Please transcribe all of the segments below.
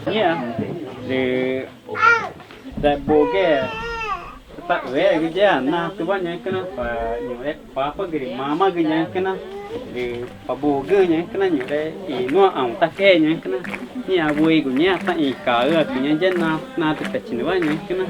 nhá để đại bộ cái ta về cái gì na tu ban nhá cái nó và nhiều đấy papa cái mama cái nhá cái nó để babu cái nhá cái nó nhiều đấy ý nó ông ta cái nhá cái nó nhà vui của nhà ta ý cả ở cái nhá dân na tu phải chỉnh vào nhá cái nó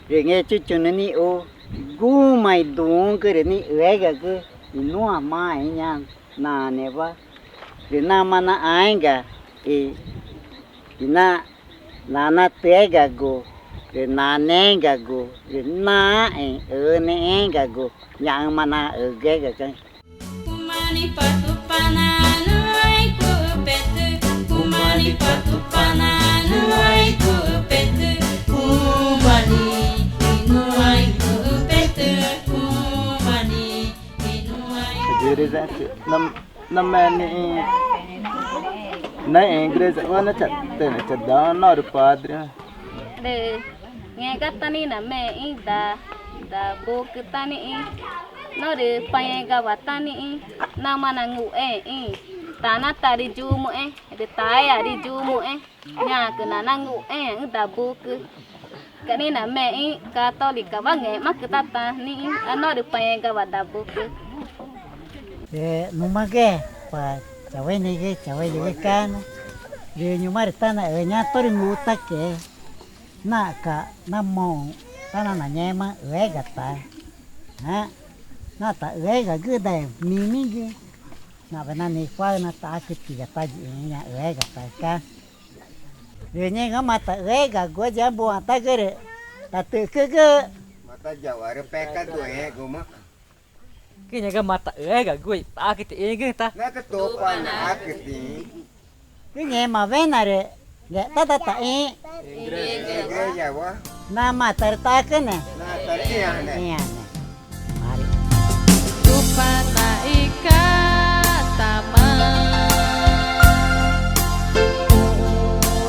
rồi nghe chú chú nó ní ô gu mày đúng cái ní ấy cái nuôi mai nha nà nè ba rồi na mà na ai cả thì na té cả go rồi na nè cả go rồi na ở nè cả go yang mà na ở cái Kumani patu pananu ai ku petu Kumani patu pananu ai ku petu Kumani inu ai ku petu Kumani inu ai Jadi năm này Inggris mana cat dah nak padre. De nghe các tani na mẹ in da bố cái tani in nó de pay ga watani in na mana ngủ in ta na ta đi du mu de ta ya đi du mu nhà cái na ngủ da bố cái này là mẹ in Catholic ba nghe mắc cái ta ni nó de pay ga wa da bố de numage pa chawai ni cái can de nyumar tana ở nhà tôi ngủ ta ke na ka na mo tana na nyema ở gata ha na ta ở ga cứ đây mi cái na bana ni qua na ta cái tiga ta nhà ở gata ka de nhà ga mata ở ga go ja bo ta cái ta tự cái Mata Jawa repeka tu guma. Cái nhà cái mặt ở cái gue ta cái tiền cái ta Na ketupan akiti. cái nhà mà về này rồi ta Inggris Jawa. na mà ta cái này Na tarian ne. nè mari Tupana ika tama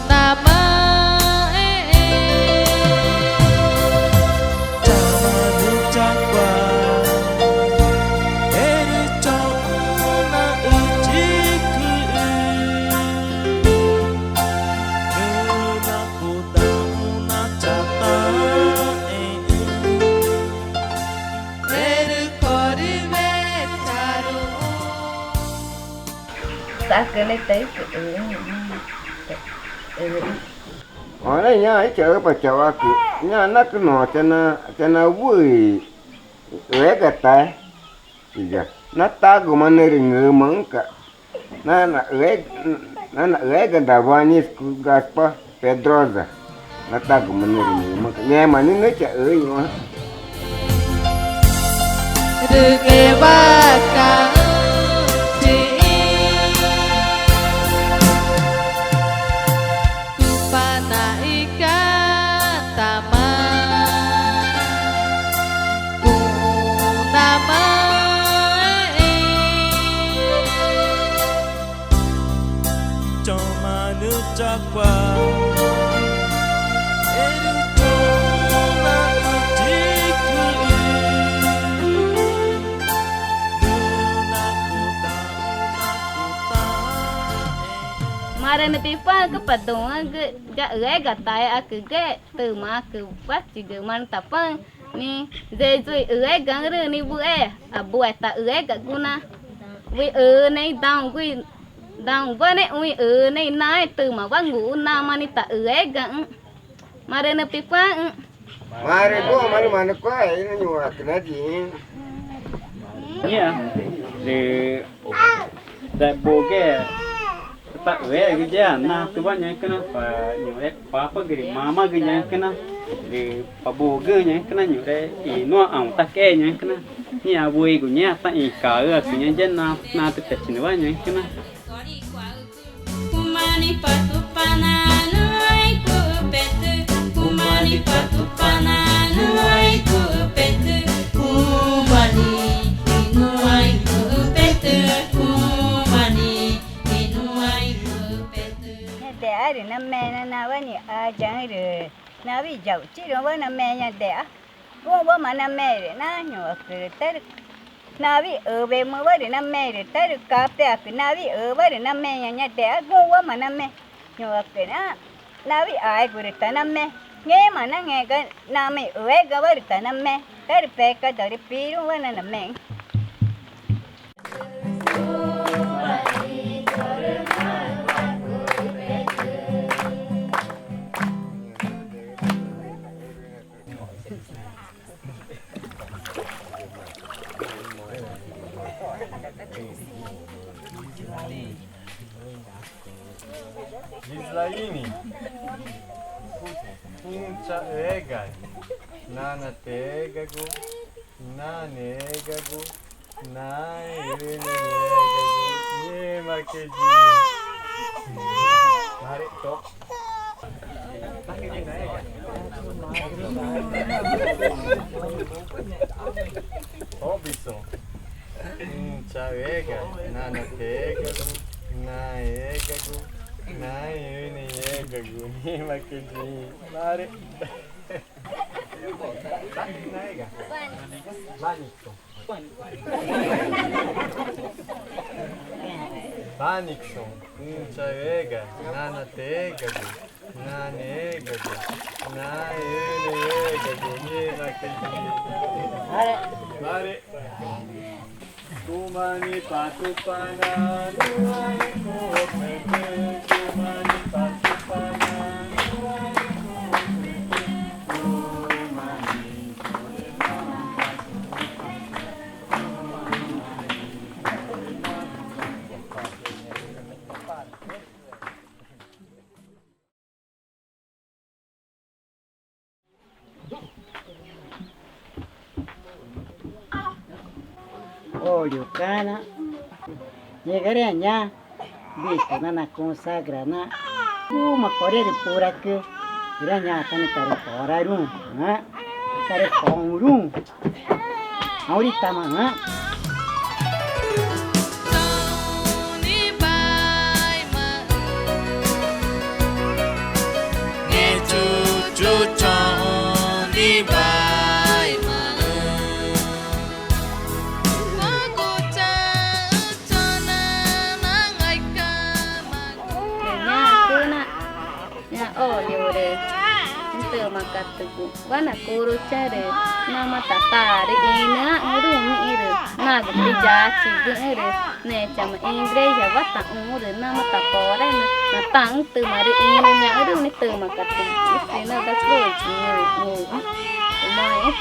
Nama ta cái lấy tới Ở đây nhá, ấy chờ bà cháu aki. Nhá nó cứ nọ cho nó vui. Ở cái ta. Thì giờ nó ta của mình này người mắng cả. Nó ở cái đào vani Gaspar Pedrosa. Nó ta của mình này người mắng cả. Nghe mà nó chả ở gì mà. Ruge baka Tupana ika tama Kunama Cuma nucapa mare na pipa ke padonga ke ga gatai ak ke tu ma ke pas juga man tapa ni zezui gangre ni bu abu ta ga guna wi nei dang va nei wi nei nai tu ma wa ngu na mani ta ga mare na pipa Mari bu, mari mana kau ini nyuat kena di. nhá để đại bộ cái ta về cái gì na tu bạn nhớ cái nó và nhiều đấy papa cái mama cái nhớ cái nó để bố cái nhớ cái nó nhiều đấy thì nó ông ta cái nhớ cái nó nhà vui của nhà ta ý cả ở cái nhà dân na tu tết nữa nhớ cái nó Kumani patu pananu ai kupetu Kumani patu pananu ai kupetu Kumani inu ai kupetu Kumani inu ai kupetu đẻ thì năm mẹ nó nào với nhỉ chẳng rồi nào bị giàu chứ đâu với năm mẹ nhà đẻ cũng bố mà năm mẹ để nó nhỏ từ tới nào bị ở về mới với để năm mẹ để tới được cà phê thì nào bị ở với để năm mẹ nhà đẻ cũng bố mà năm mẹ nhỏ từ nó nào bị ai của được tới năm mẹ nghe mà nó nghe cái nào mẹ ở cái với được tới năm mẹ tới được về cái tới được pi đúng với năm mẹ Gislaini, punca ega, nana tegago, nane egago, nai ene egago, yema keji. Mari tok. Obiso, punca ega, nana tegago, nai egago. Nai ini ya gaguni makin di mari. Naik ga? Banik so. Banik so. Punca ega, nana te gagu, nane gagu, nai ini ya gaguni makin di. Mari. Kumani patu pananu ai kupetu Kumani patu pananu ai kupetu Kumani Olha o cara, llegaré allá, visto na consagra na uma corrida por aqui, iranya kan tare porarum, ha, tare pongrum, ahorita mah, kataku wana kuru cere nama tata de ina nguru mi iru na gudi jaci gu iru ne chama ingreja wata umur nama tapora na tang tu mari ina nya iru ni tu makatu isina da kroji ni mai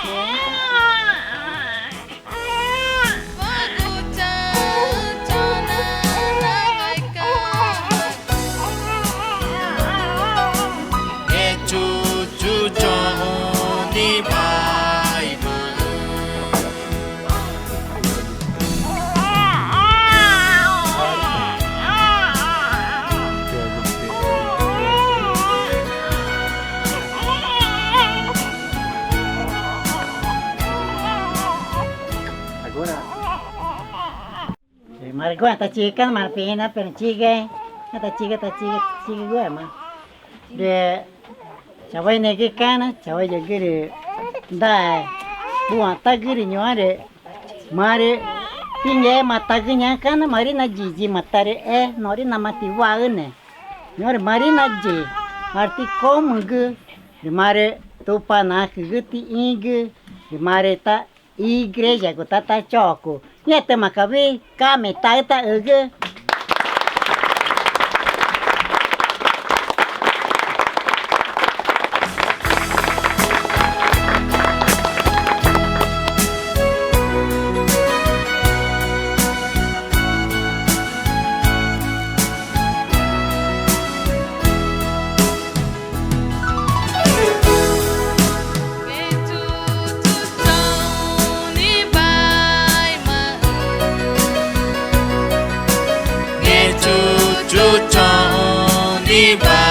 ni Margo ta chica mar pena per chiga ta chiga gue ma de chawai ne ke kana chawai je gire da buat ta gire nyore mare pinge mata gnya kana mari na jiji matare nori na mati waune nyore mari na je arti kom gu mare topa na guti ing mare ta igreja ko tata choco nyete makabi kame tata ege viva